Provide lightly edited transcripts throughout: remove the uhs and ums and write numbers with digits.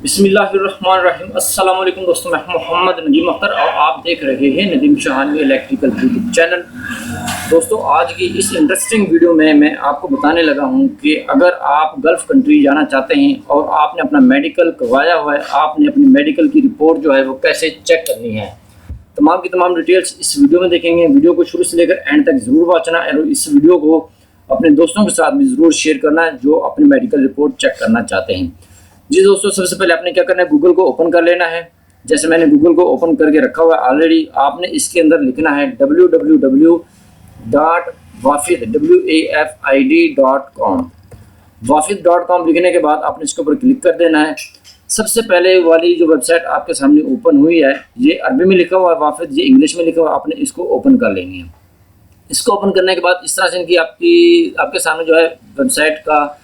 बिस्मिल्लाहिर्रहमानिर्रहीम। अस्सलाम वालेकुम दोस्तों, मैं मोहम्मद नदीम अख्तर और आप देख रहे हैं नदीम शहानवी इलेक्ट्रिकल यूट्यूब चैनल। दोस्तों, आज की इस इंटरेस्टिंग वीडियो में मैं आपको बताने लगा हूं कि अगर आप गल्फ़ कंट्री जाना चाहते हैं और आपने अपना मेडिकल करवाया हुआ है, आपने अपनी मेडिकल की रिपोर्ट जो है वो कैसे चेक करनी है। तमाम की तमाम डिटेल्स इस वीडियो में देखेंगे। वीडियो को शुरू से लेकर एंड तक ज़रूर वॉचना और इस वीडियो को अपने दोस्तों के साथ भी ज़रूर शेयर करना है जो अपनी मेडिकल रिपोर्ट चेक करना चाहते हैं। जी दोस्तों, सबसे पहले आपने क्या करना है, गूगल को ओपन कर लेना है। जैसे मैंने गूगल को ओपन करके रखा हुआ है ऑलरेडी। आपने इसके अंदर लिखना है www.wafid.com। wafid.com लिखने के बाद आपने इसके ऊपर क्लिक कर देना है। सबसे पहले वाली जो वेबसाइट आपके सामने ओपन हुई है, ये अरबी में लिखा हुआ है वाफिद, ये इंग्लिश में लिखा हुआ है। आपने इसको ओपन कर लेंगे। इसको ओपन करने के बाद इस तरह से इनकी आपके सामने जो है वेबसाइट का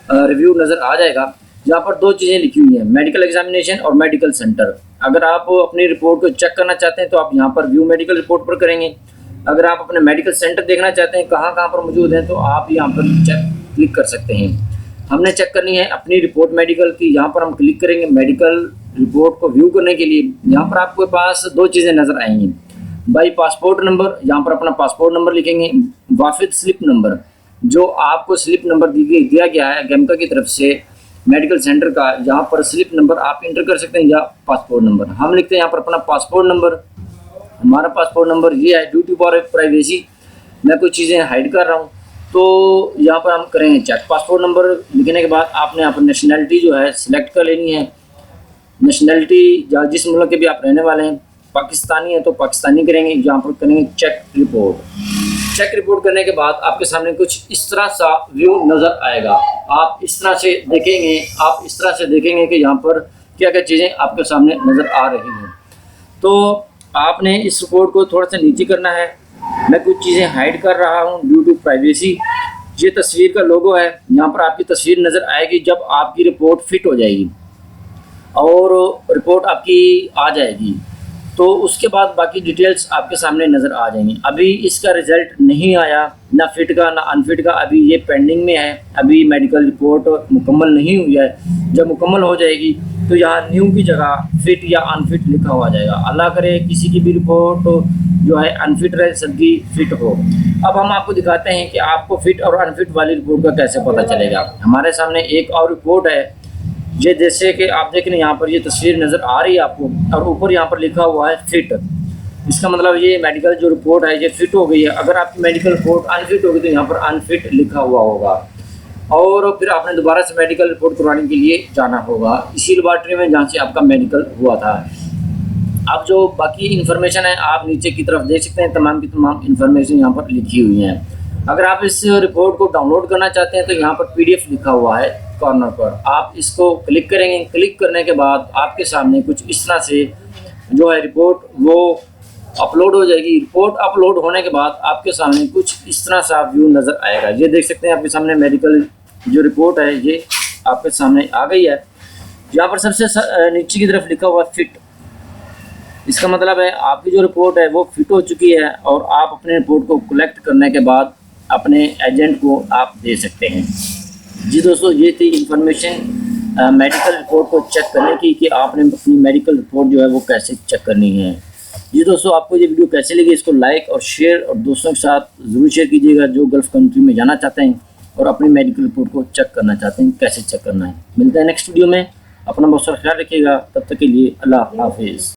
रिव्यू नज़र आ जाएगा। यहाँ पर दो चीज़ें लिखी हुई हैं, मेडिकल एग्जामिनेशन और मेडिकल सेंटर। अगर आप अपनी रिपोर्ट को चेक करना चाहते हैं तो आप यहाँ पर व्यू मेडिकल रिपोर्ट पर करेंगे। अगर आप अपने मेडिकल सेंटर देखना चाहते हैं कहाँ कहाँ पर मौजूद हैं तो आप यहाँ पर चेक क्लिक कर सकते हैं। हमने चेक करनी है अपनी रिपोर्ट मेडिकल की। यहाँ पर हम क्लिक करेंगे मेडिकल रिपोर्ट को व्यू करने के लिए। यहाँ पर आपके पास दो चीज़ें नज़र आएंगी, बाई पासपोर्ट नंबर, यहाँ पर अपना पासपोर्ट नंबर लिखेंगे। वाफिद स्लिप नंबर, जो आपको स्लिप नंबर दिया गया है गैमका की तरफ से मेडिकल सेंटर का, यहाँ पर स्लिप नंबर आप इंटर कर सकते हैं या पासपोर्ट नंबर। हम लिखते हैं यहाँ पर अपना पासपोर्ट नंबर। हमारा पासपोर्ट नंबर ये है। ड्यू टू फॉर प्राइवेसी मैं कुछ चीज़ें हाइड कर रहा हूँ, तो यहाँ पर हम करेंगे चेक। पासपोर्ट नंबर लिखने के बाद आपने यहाँ पर नेशनैलिटी जो है सिलेक्ट कर लेनी है। नेशनैलिटी या जिस मुल्क के भी आप रहने वाले हैं, पाकिस्तानी है तो पाकिस्तानी करेंगे। यहाँ पर करेंगे चेक रिपोर्ट। चेक रिपोर्ट करने के बाद आपके सामने कुछ इस तरह सा व्यू नज़र आएगा। आप इस तरह से देखेंगे कि यहाँ पर क्या क्या चीज़ें आपके सामने नज़र आ रही हैं। तो आपने इस रिपोर्ट को थोड़ा सा नीचे करना है। मैं कुछ चीज़ें हाइड कर रहा हूँ ड्यू टू प्राइवेसी। ये तस्वीर का लोगो है, यहाँ पर आपकी तस्वीर नज़र आएगी जब आपकी रिपोर्ट फिट हो जाएगी और रिपोर्ट आपकी आ जाएगी तो उसके बाद बाकी डिटेल्स आपके सामने नज़र आ जाएंगी। अभी इसका रिज़ल्ट नहीं आया, ना फिट का ना अनफिट का, अभी ये पेंडिंग में है। अभी मेडिकल रिपोर्ट मुकम्मल नहीं हुई है। जब मुकम्मल हो जाएगी तो यहाँ न्यू की जगह फिट या अनफिट लिखा हुआ जाएगा। अल्लाह करे किसी की भी रिपोर्ट जो है अनफिट रहे, सबकी फिट हो। अब हम आपको दिखाते हैं कि आपको फिट और अनफिट वाली रिपोर्ट का कैसे पता चलेगा। हमारे सामने एक और रिपोर्ट है, ये जैसे कि आप देख रहे हैं यहाँ पर ये तस्वीर नज़र आ रही है आपको और ऊपर यहाँ पर लिखा हुआ है फिट। इसका मतलब ये मेडिकल जो रिपोर्ट है ये फिट हो गई है। अगर आपकी मेडिकल रिपोर्ट अनफिट होगी तो यहाँ पर अनफिट लिखा हुआ होगा और फिर आपने दोबारा से मेडिकल रिपोर्ट करवाने के लिए जाना होगा इसी लेबॉर्ट्री में जहाँ से आपका मेडिकल हुआ था। अब जो बाकी इन्फॉर्मेशन है आप नीचे की तरफ देख सकते हैं, तमाम की तमाम इन्फॉर्मेशन यहाँ पर लिखी हुई हैं। अगर आप इस रिपोर्ट को डाउनलोड करना चाहते हैं तो यहाँ पर PDF लिखा हुआ है कॉर्नर पर, आप इसको क्लिक करेंगे। क्लिक करने के बाद आपके सामने कुछ इस तरह से जो है रिपोर्ट वो अपलोड हो जाएगी। रिपोर्ट अपलोड होने के बाद आपके सामने कुछ इस तरह सा व्यू नज़र आएगा। ये देख सकते हैं आपके सामने मेडिकल जो रिपोर्ट है ये आपके सामने आ गई है। यहाँ पर सबसे नीचे की तरफ लिखा हुआ फिट। इसका मतलब है आपकी जो रिपोर्ट है वो फिट हो चुकी है और आप अपने रिपोर्ट को कलेक्ट करने के बाद अपने एजेंट को आप दे सकते हैं। जी दोस्तों, ये थी इन्फॉर्मेशन मेडिकल रिपोर्ट को चेक करने की कि आपने अपनी मेडिकल रिपोर्ट जो है वो कैसे चेक करनी है। जी दोस्तों, आपको ये वीडियो कैसे लगी इसको लाइक और शेयर और दोस्तों के साथ ज़रूर शेयर कीजिएगा जो गल्फ़ कंट्री में जाना चाहते हैं और अपनी मेडिकल रिपोर्ट को चेक करना चाहते हैं कैसे चेक करना है। मिलता है नेक्स्ट वीडियो में। अपना बहुत सारा ख्याल रखिएगा। तब तक के लिए अल्लाह हाफिज़।